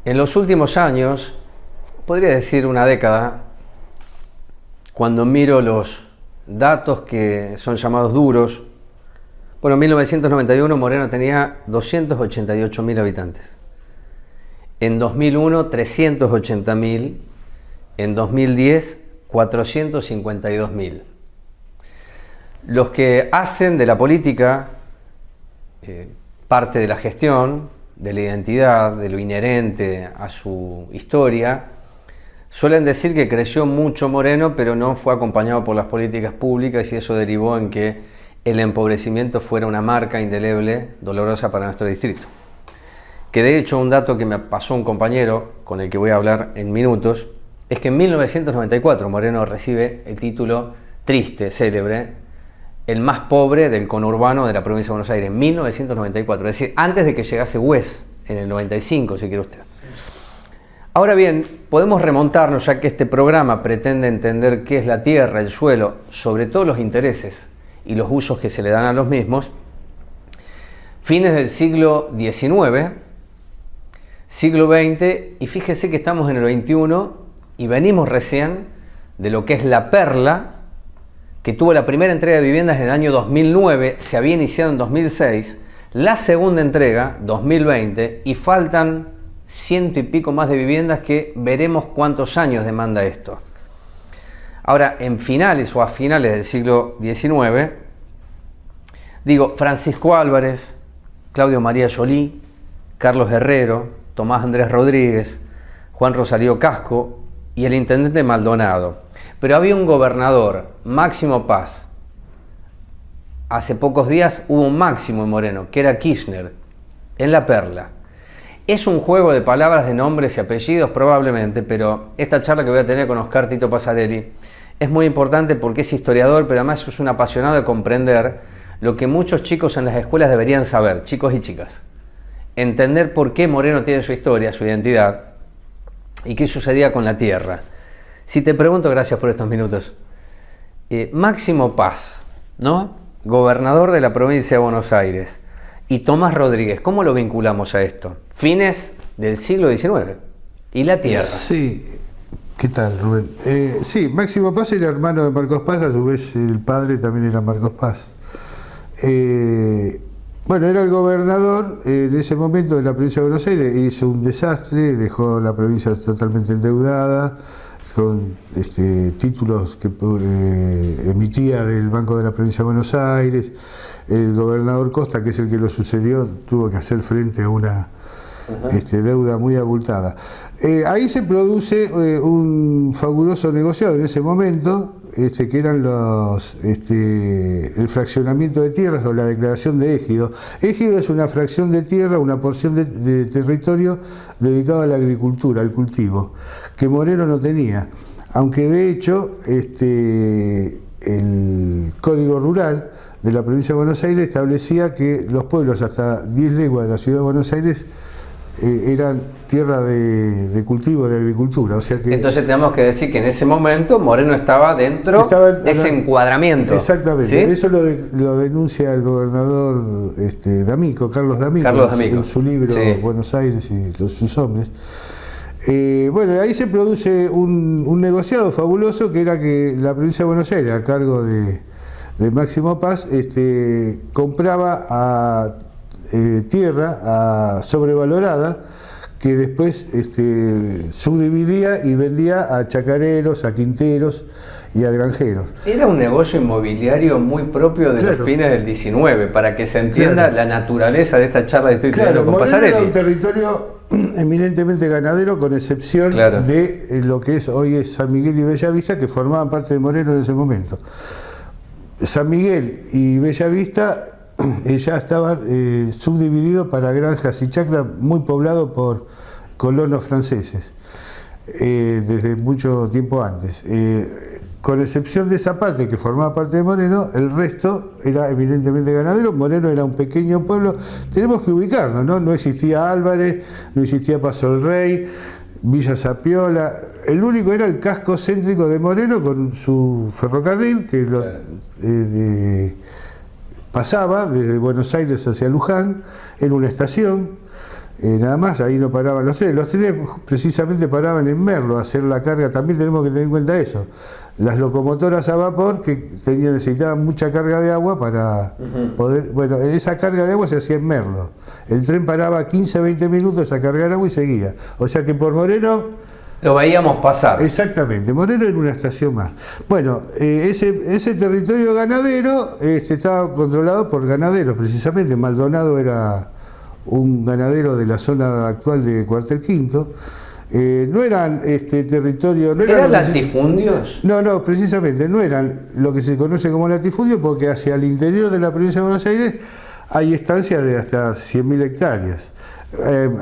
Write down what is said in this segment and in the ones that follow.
En los últimos años, podría decir una década, cuando miro los datos que son llamados duros, bueno, en 1991 Moreno tenía 288.000 habitantes. En 2001, 380.000. En 2010, 452.000. Los que hacen de la política parte de la gestión, de la identidad, de lo inherente a su historia, suelen decir que creció mucho Moreno, pero no fue acompañado por las políticas públicas y eso derivó en que el empobrecimiento fuera una marca indeleble, dolorosa para nuestro distrito. Que de hecho un dato que me pasó un compañero con el que voy a hablar en minutos, es que en 1994 Moreno recibe el título triste, célebre, el más pobre del conurbano de la provincia de Buenos Aires, en 1994, es decir, antes de que llegase Güez, en el 95, si quiere usted. Ahora bien, podemos remontarnos, ya que este programa pretende entender qué es la tierra, el suelo, sobre todo los intereses y los usos que se le dan a los mismos, fines del siglo XIX, siglo XX, y fíjese que estamos en el XXI y venimos recién de lo que es la Perla, que tuvo la primera entrega de viviendas en el año 2009, se había iniciado en 2006, la segunda entrega, 2020, y faltan 100 y pico más de viviendas que veremos cuántos años demanda esto. Ahora, en finales o a finales del siglo XIX, digo, Francisco Álvarez, Claudio María Jolí, Carlos Herrero, Tomás Andrés Rodríguez, Juan Rosario Casco y el intendente Maldonado. Pero había un gobernador, Máximo Paz. Hace pocos días hubo un Máximo en Moreno, que era Kirchner, en La Perla. Es un juego de palabras, de nombres y apellidos probablemente, pero esta charla que voy a tener con Oscar Tito Pasarelli es muy importante porque es historiador, pero además es un apasionado de comprender lo que muchos chicos en las escuelas deberían saber, chicos y chicas. Entender por qué Moreno tiene su historia, su identidad y qué sucedía con la tierra. Si te pregunto, gracias por estos minutos, Máximo Paz, ¿no? Gobernador de la provincia de Buenos Aires, y Tomás Rodríguez, ¿cómo lo vinculamos a esto? Fines del siglo XIX y la tierra. Sí, ¿qué tal, Rubén? Sí, Máximo Paz era hermano de Marcos Paz, a su vez el padre también era Marcos Paz. Bueno, era el gobernador de ese momento de la provincia de Buenos Aires, hizo un desastre, dejó la provincia totalmente endeudada, con títulos que emitía del Banco de la Provincia de Buenos Aires. El gobernador Costa, que es el que lo sucedió, tuvo que hacer frente a una deuda muy abultada. Ahí se produce un fabuloso negociado en ese momento, que eran el fraccionamiento de tierras o la declaración de égido. Égido es una fracción de tierra, una porción de territorio dedicado a la agricultura, al cultivo, que Moreno no tenía, aunque de hecho el Código Rural de la provincia de Buenos Aires establecía que los pueblos hasta 10 leguas de la ciudad de Buenos Aires eran tierra de cultivo, de agricultura. O sea que, entonces tenemos que decir que en ese momento Moreno estaba dentro de ese encuadramiento. Exactamente, ¿sí? Eso lo denuncia el gobernador D'Amico, Carlos D'Amico, en su libro, sí, Buenos Aires y sus hombres. Bueno, ahí se produce un negociado fabuloso, que era que la provincia de Buenos Aires, a cargo de Máximo Paz, compraba tierra sobrevalorada, que después subdividía y vendía a chacareros, a quinteros y a granjeros. Era un negocio inmobiliario muy propio de los fines del 19, para que se entienda la naturaleza de esta charla que estoy teniendo con Pasarelli. Era un territorio eminentemente ganadero, con excepción de lo que hoy es San Miguel y Bellavista, que formaban parte de Moreno en ese momento. San Miguel y Bellavista ya estaban subdivididos para granjas y chacras, muy poblado por colonos franceses desde mucho tiempo antes. Con excepción de esa parte que formaba parte de Moreno, el resto era evidentemente ganadero. Moreno era un pequeño pueblo, tenemos que ubicarnos, ¿no? No existía Álvarez, no existía Paso del Rey, Villa Zapiola. El único era el casco céntrico de Moreno, con su ferrocarril que pasaba desde Buenos Aires hacia Luján, en una estación nada más, ahí no paraban los trenes precisamente paraban en Merlo a hacer la carga, también tenemos que tener en cuenta eso, las locomotoras a vapor que necesitaban mucha carga de agua para poder, bueno, esa carga de agua se hacía en Merlo, el tren paraba 15-20 minutos a cargar agua y seguía, o sea que por Moreno lo veíamos pasar. Exactamente, Moreno era una estación más. Bueno, ese territorio ganadero estaba controlado por ganaderos, precisamente. Maldonado era un ganadero de la zona actual de Cuartel Quinto. No eran territorio... No ¿Eran latifundios? No, precisamente, no eran lo que se conoce como latifundio, porque hacia el interior de la provincia de Buenos Aires hay estancias de hasta 100.000 hectáreas.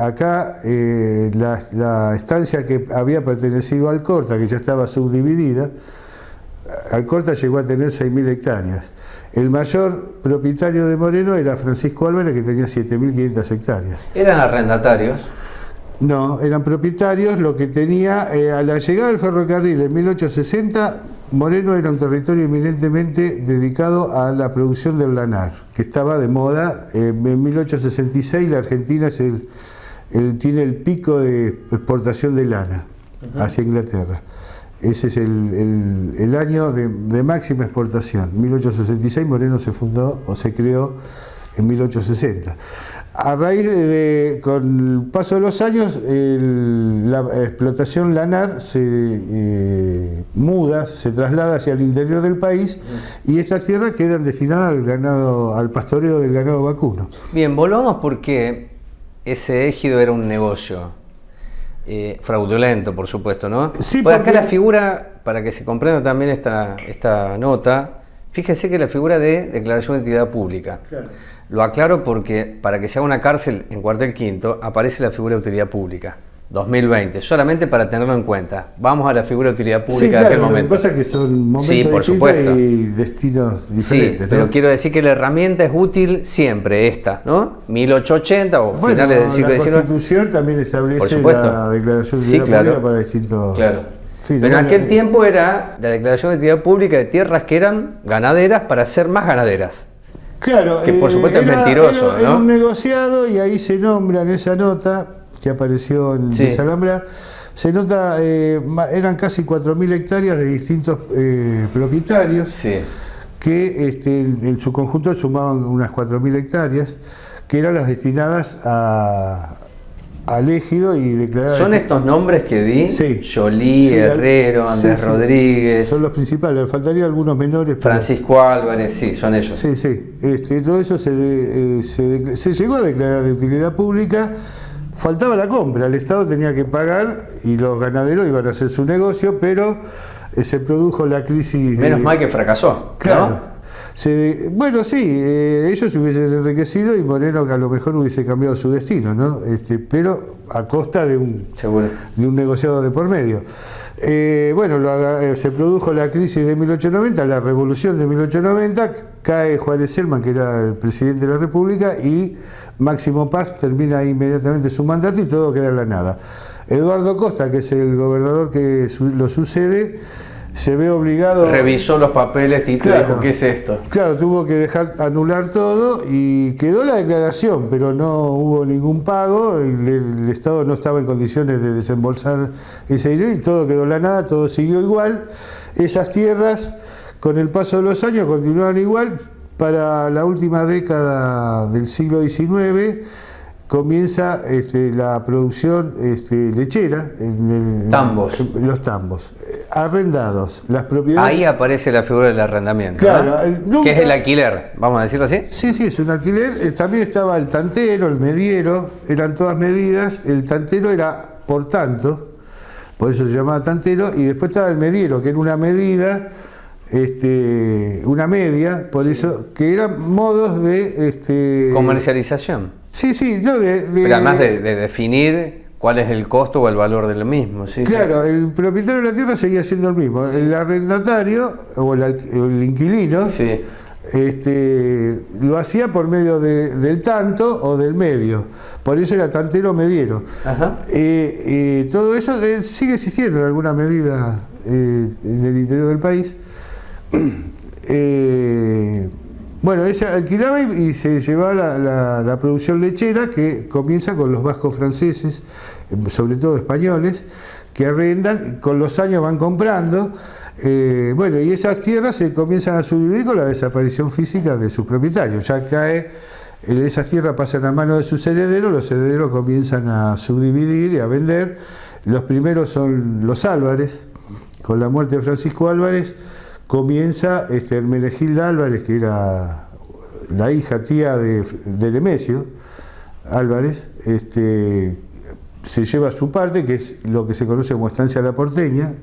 Acá la estancia que había pertenecido a Alcorta, que ya estaba subdividida, Alcorta llegó a tener 6.000 hectáreas. El mayor propietario de Moreno era Francisco Álvarez, que tenía 7.500 hectáreas. ¿Eran arrendatarios? No, eran propietarios. Lo que tenía, a la llegada del ferrocarril en 1860, Moreno era un territorio eminentemente dedicado a la producción del lanar, que estaba de moda. En 1866 la Argentina tiene el pico de exportación de lana hacia Inglaterra. Ese es el año de máxima exportación. 1866 Moreno se fundó o se creó en 1860. A raíz con el paso de los años, la explotación lanar se traslada hacia el interior del país y estas tierras quedan destinadas al pastoreo del ganado vacuno. Bien, volvamos porque ese ejido era un negocio fraudulento, por supuesto, ¿no? Sí, pues acá la figura, para que se comprenda también esta nota, fíjese que la figura de declaración de utilidad pública. Claro. Lo aclaro porque para que se haga una cárcel en Cuartel Quinto aparece la figura de utilidad pública, 2020, solamente para tenerlo en cuenta. Vamos a la figura de utilidad pública de aquel momento. Lo que pasa es que son momentos por supuesto. Y destinos diferentes. Sí, pero quiero decir que la herramienta es útil siempre esta, ¿no? 1880 o finales del siglo XIX. La Constitución también establece la declaración de utilidad pública para distintos... Claro. Pero en aquel tiempo era la declaración de utilidad pública de tierras que eran ganaderas para ser más ganaderas. Claro, que por supuesto es mentiroso, ¿no? Era un negociado y ahí se nombra en esa nota que apareció en Desalambrar, se nota, eran casi 4.000 hectáreas de distintos propietarios que en su conjunto sumaban unas 4.000 hectáreas que eran las destinadas al ejido y declaradas. ¿Son estos nombres que di? Sí. Jolí, Herrero, Andrés Rodríguez. Son los principales, faltarían algunos menores. Francisco Álvarez, sí, son ellos. Sí. Todo eso se llegó a declarar de utilidad pública. Faltaba la compra, el Estado tenía que pagar y los ganaderos iban a hacer su negocio, pero se produjo la crisis. Menos mal que fracasó, claro. ¿no? Bueno, sí, ellos se hubiesen enriquecido y Moreno que a lo mejor hubiese cambiado su destino, ¿no? Pero a costa de un negociado de por medio. Se produjo la crisis de 1890, la revolución de 1890, cae Juárez Celman, que era el presidente de la República, y Máximo Paz termina inmediatamente su mandato y todo queda en la nada. Eduardo Costa, que es el gobernador que lo sucede, se ve obligado... Revisó los papeles y dijo, ¿qué es esto? Claro, tuvo que anular todo y quedó la declaración, pero no hubo ningún pago, el Estado no estaba en condiciones de desembolsar ese dinero y todo quedó en la nada, todo siguió igual. Esas tierras, con el paso de los años, continuaron igual. Para la última década del siglo XIX, comienza la producción lechera en los tambos arrendados, las propiedades. Ahí aparece la figura del arrendamiento, claro, ¿no? Que es el alquiler, vamos a decirlo así. Sí, es un alquiler. También estaba el tantero, el mediero, eran todas medidas. El tantero era por tanto, por eso se llamaba tantero, y después estaba el mediero, que era una medida, una media, por eso, que eran modos de comercialización. Sí, pero además de definir cuál es el costo o el valor de lo mismo. Claro, el propietario de la tierra seguía siendo el mismo. El arrendatario o el inquilino lo hacía por medio del tanto o del medio. Por eso era tantero mediero. Todo eso sigue existiendo en alguna medida en el interior del país. Bueno, ella alquilaba y se llevaba la producción lechera, que comienza con los vascos franceses, sobre todo españoles, que arrendan, con los años van comprando. Bueno, y esas tierras se comienzan a subdividir con la desaparición física de sus propietarios. Ya cae, esas tierras pasan a manos de sus herederos, los herederos comienzan a subdividir y a vender. Los primeros son los Álvarez. Con la muerte de Francisco Álvarez comienza Hermenegilda Álvarez, que era la hija tía de Nemesio Álvarez, se lleva su parte, que es lo que se conoce como Estancia La Porteña.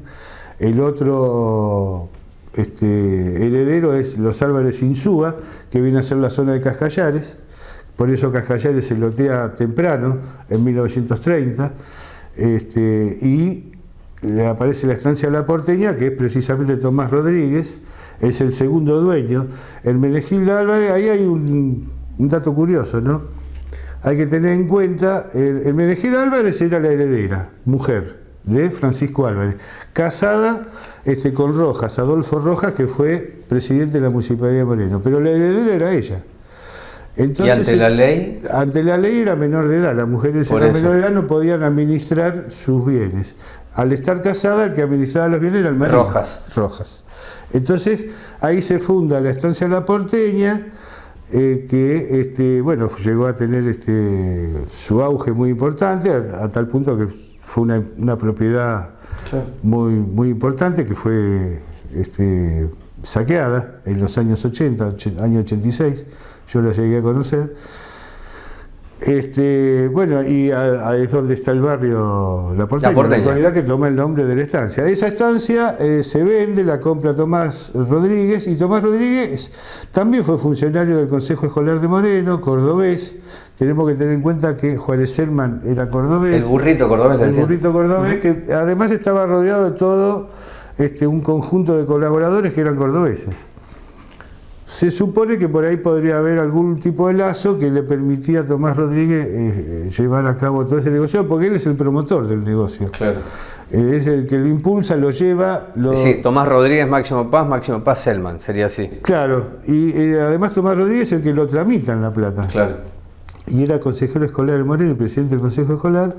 El otro heredero es los Álvarez Insúa, que viene a ser la zona de Cascallares. Por eso Cascallares se lotea temprano, en 1930, y le aparece la Estancia La Porteña, que es precisamente Tomás Rodríguez, es el segundo dueño. Hermenegilda Álvarez, ahí hay un dato curioso, ¿no? Hay que tener en cuenta, Hermenegilda Álvarez era la heredera, mujer de Francisco Álvarez, casada con Rojas, Adolfo Rojas, que fue presidente de la Municipalidad de Moreno, pero la heredera era ella. Entonces, ¿y ante la ley? Ante la ley era menor de edad, las mujeres eran menor de edad, no podían administrar sus bienes. Al estar casada, el que administraba los bienes era el marido. Rojas. Entonces, ahí se funda la Estancia La Porteña, que bueno, llegó a tener su auge muy importante, a tal punto que fue una propiedad muy, muy importante, que fue saqueada en los años 80, año 86, yo la llegué a conocer. Bueno, y es donde está el barrio La Porteña, en realidad, que toma el nombre de la estancia. Esa estancia se vende, la compra Tomás Rodríguez, y Tomás Rodríguez también fue funcionario del Consejo Escolar de Moreno, cordobés. Tenemos que tener en cuenta que Juárez Selman era cordobés. El burrito cordobés. El burrito cordobés, que además estaba rodeado de todo un conjunto de colaboradores que eran cordobeses. Se supone que por ahí podría haber algún tipo de lazo que le permitía a Tomás Rodríguez llevar a cabo todo este negocio, porque él es el promotor del negocio. Claro. Es el que lo impulsa, lo lleva. Sí, Tomás Rodríguez, Máximo Paz, Selman, sería así. Claro, y además Tomás Rodríguez es el que lo tramita en La Plata. Claro. Y era consejero escolar de Moreno, el presidente del Consejo Escolar.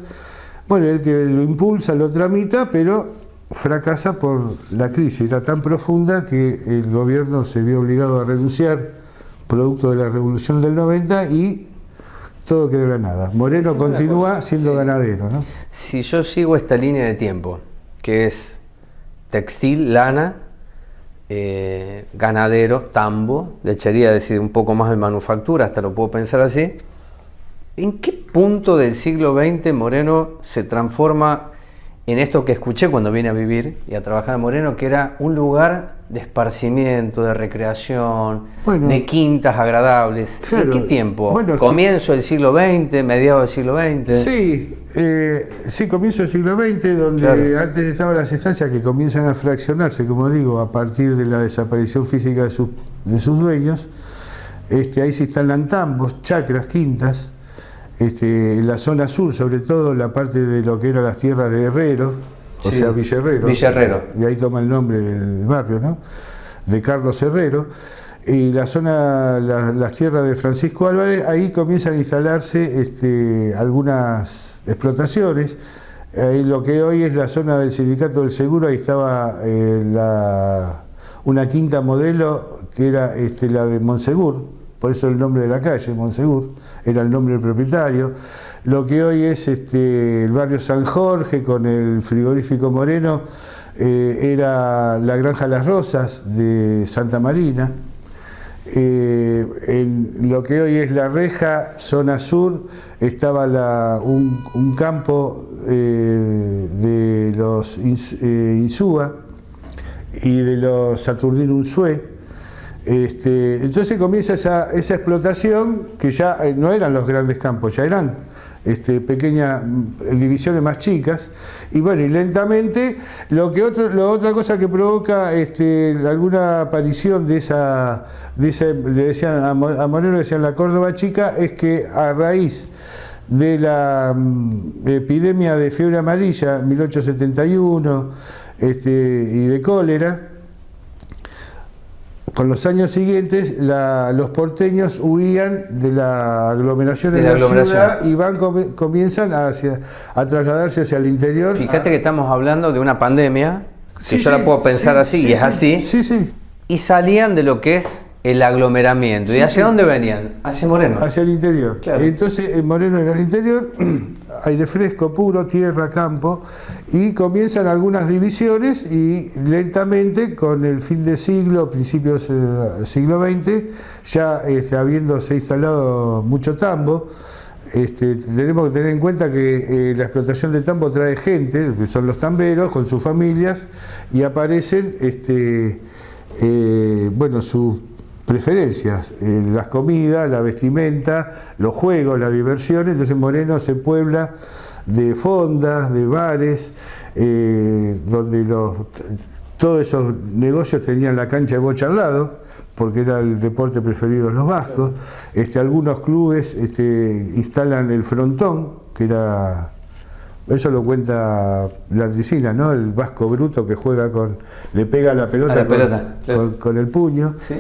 Bueno, el que lo impulsa, lo tramita, pero fracasa por la crisis. Era tan profunda que el gobierno se vio obligado a renunciar, producto de la Revolución del 90, y todo quedó en la nada. Moreno continúa siendo ganadero, ¿no? Si yo sigo esta línea de tiempo, que es textil, lana, ganadero, tambo, lechería, es decir, un poco más de manufactura, hasta lo puedo pensar así, ¿en qué punto del siglo XX Moreno se transforma en esto que escuché cuando vine a vivir y a trabajar en Moreno, que era un lugar de esparcimiento, de recreación, de quintas agradables? Claro. ¿En qué tiempo? Bueno, ¿comienzo del siglo XX, mediados del siglo XX? Sí, comienzo del siglo XX, donde antes estaban las estancias que comienzan a fraccionarse, como digo, a partir de la desaparición física de sus dueños. Ahí se instalan tambos, chacras, quintas. En la zona sur, sobre todo, la parte de lo que eran las tierras de Herrero, o sea, Villa Herrero. Y ahí toma el nombre del barrio, ¿no? De Carlos Herrero. Y la zona, las tierras de Francisco Álvarez, ahí comienzan a instalarse algunas explotaciones. Ahí lo que hoy es la zona del Sindicato del Seguro, ahí estaba una quinta modelo, que era la de Monsegur. Por eso el nombre de la calle, Monsegur, era el nombre del propietario. Lo que hoy es el barrio San Jorge, con el frigorífico Moreno, era la Granja Las Rosas de Santa Marina. En lo que hoy es La Reja, zona sur, estaba un campo de los Insúa y de los Saturnino Unzué. Entonces comienza esa explotación, que ya no eran los grandes campos, ya eran pequeñas divisiones más chicas, y bueno, y lentamente otra cosa que provoca alguna aparición de esa le decían a Moreno, le decían la Córdoba chica, es que a raíz de la epidemia de fiebre amarilla 1871 y de cólera, con los años siguientes los porteños huían de la aglomeración en la ciudad y comienzan a trasladarse hacia el interior. Fíjate que estamos hablando de una pandemia, que yo la puedo pensar así, y es así. Y salían de lo que es el aglomeramiento. ¿Y hacia dónde venían? Hacia Moreno. Hacia el interior. Claro. Entonces, en Moreno era el interior, aire fresco, puro, tierra, campo, y comienzan algunas divisiones y lentamente, con el fin de siglo, principios del siglo XX, ya habiéndose instalado mucho tambo, tenemos que tener en cuenta que la explotación de tambo trae gente, que son los tamberos, con sus familias, y aparecen sus preferencias, las comidas, la vestimenta, los juegos, la diversión. Entonces Moreno se puebla de fondas, de bares, donde todos esos negocios tenían la cancha de bocha al lado, porque era el deporte preferido de los vascos. Algunos clubes instalan el frontón, que era... Eso lo cuenta la Tricina, ¿no? El vasco bruto que juega le pega la pelota, con el puño. ¿Sí?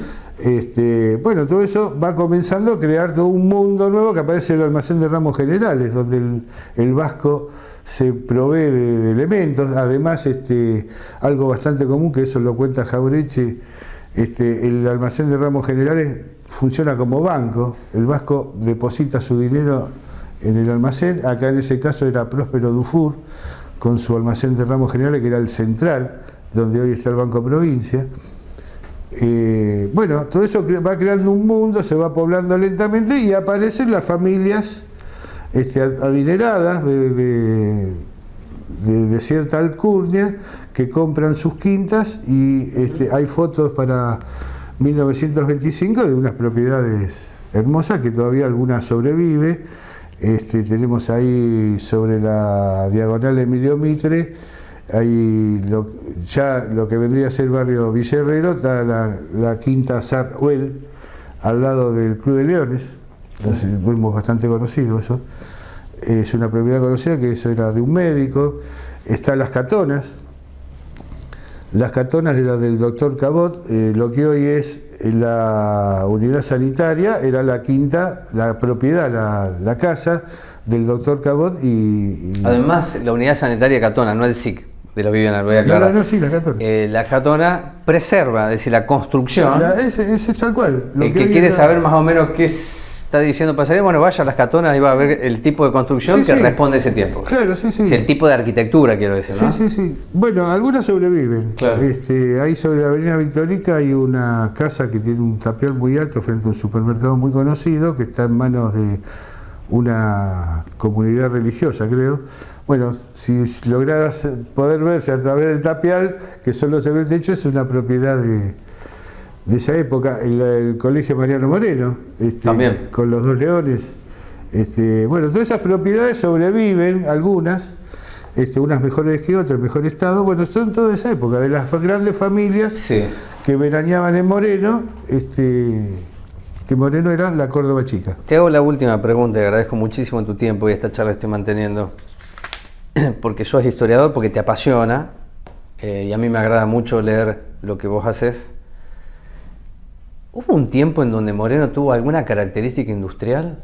Todo eso va comenzando a crear todo un mundo nuevo, que aparece el almacén de ramos generales, donde el vasco se provee de elementos. Además, algo bastante común, que eso lo cuenta Jaureche, el almacén de ramos generales funciona como banco. El vasco deposita su dinero en el almacén. Acá en ese caso era Próspero Dufour, con su almacén de ramos generales, que era el central, donde hoy está el Banco Provincia. Todo eso va creando un mundo, se va poblando lentamente y aparecen las familias adineradas de cierta alcurnia, que compran sus quintas, y hay fotos para 1925 de unas propiedades hermosas, que todavía alguna sobrevive. Tenemos ahí sobre la diagonal Emilio Mitre, ahí lo que vendría a ser el barrio Villa Herrero, está la quinta Sarhuel, al lado del Club de Leones. Entonces, fuimos bastante conocidos eso. Es una propiedad conocida, que eso era de un médico. Está Las Catonas. Las Catonas era del doctor Cabot. Lo que hoy es la unidad sanitaria era la quinta, la propiedad, la casa del doctor Cabot. Además, la unidad sanitaria Catona, no el SIC de la Viviana, lo voy a aclarar. No, sí, la Catona. La Catona preserva, es decir, la construcción. Ese es tal cual. El que quiere saber más o menos qué está diciendo pasaría, vaya a Las Catonas y va a ver el tipo de construcción que responde a ese tiempo. Claro, sí. El tipo de arquitectura, quiero decir, ¿no? Sí. Bueno, algunas sobreviven. Claro. Ahí sobre la avenida Victorica hay una casa que tiene un tapial muy alto frente a un supermercado muy conocido, que está en manos de una comunidad religiosa, creo. Bueno, si lograras poder verse a través del tapial, que solo se ve el techo, es una propiedad de esa época. El Colegio Mariano Moreno, también, con los dos leones. Todas esas propiedades sobreviven, algunas, unas mejores que otras, en mejor estado. Son toda esa época, de las grandes familias que veraneaban en Moreno, que Moreno era la Córdoba chica. Te hago la última pregunta, y agradezco muchísimo tu tiempo y esta charla que estoy manteniendo, porque sos historiador, porque te apasiona, y a mí me agrada mucho leer lo que vos haces. ¿Hubo un tiempo en donde Moreno tuvo alguna característica industrial?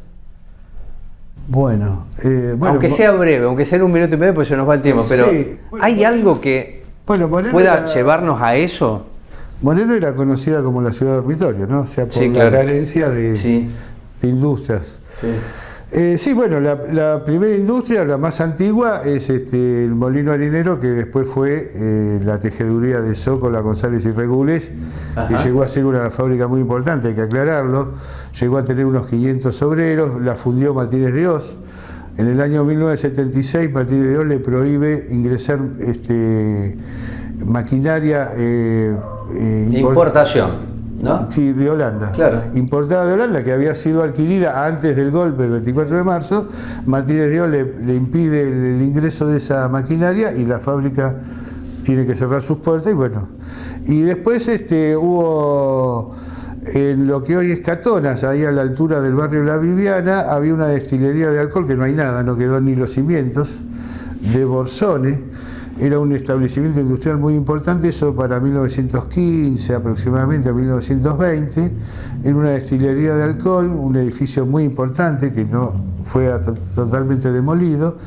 Bueno, aunque sea breve, aunque sea en 1 minuto y medio, pues se nos va el tiempo, pero ¿hay algo que pueda llevarnos a eso? Moreno era conocida como la ciudad dormitorio, ¿no? O sea, por la carencia de industrias. La primera industria, la más antigua, es el molino harinero, que después fue la tejeduría de Zócola, González y Regules, que llegó a ser una fábrica muy importante, hay que aclararlo. Llegó a tener unos 500 obreros, la fundió Martínez de Oz. En el año 1976 Martínez de Oz le prohíbe ingresar maquinaria importación, ¿no? Sí, de Holanda. Claro. Importada de Holanda, que había sido adquirida antes del golpe, el 24 de marzo. Martínez de Oz le impide el ingreso de esa maquinaria y la fábrica tiene que cerrar sus puertas. Y después hubo, en lo que hoy es Catonas, ahí a la altura del barrio La Viviana, había una destilería de alcohol, que no hay nada, no quedó ni los cimientos, de Borsone. era un establecimiento industrial muy importante, eso para 1915 aproximadamente, a 1920, en una destilería de alcohol, un edificio muy importante que no fue totalmente demolido.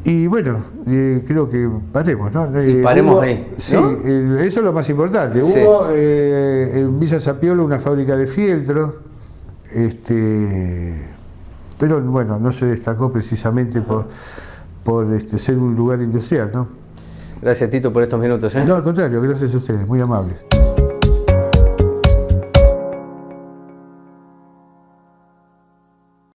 Y bueno, creo que paremos, ¿no? Paremos ahí, ¿no? Sí, eso es lo más importante. Sí. Hubo en Villa Sapiolo una fábrica de fieltro, pero bueno, no se destacó precisamente por ser un lugar industrial, ¿no? Gracias, Tito, por estos minutos. No, al contrario, gracias a ustedes, muy amables.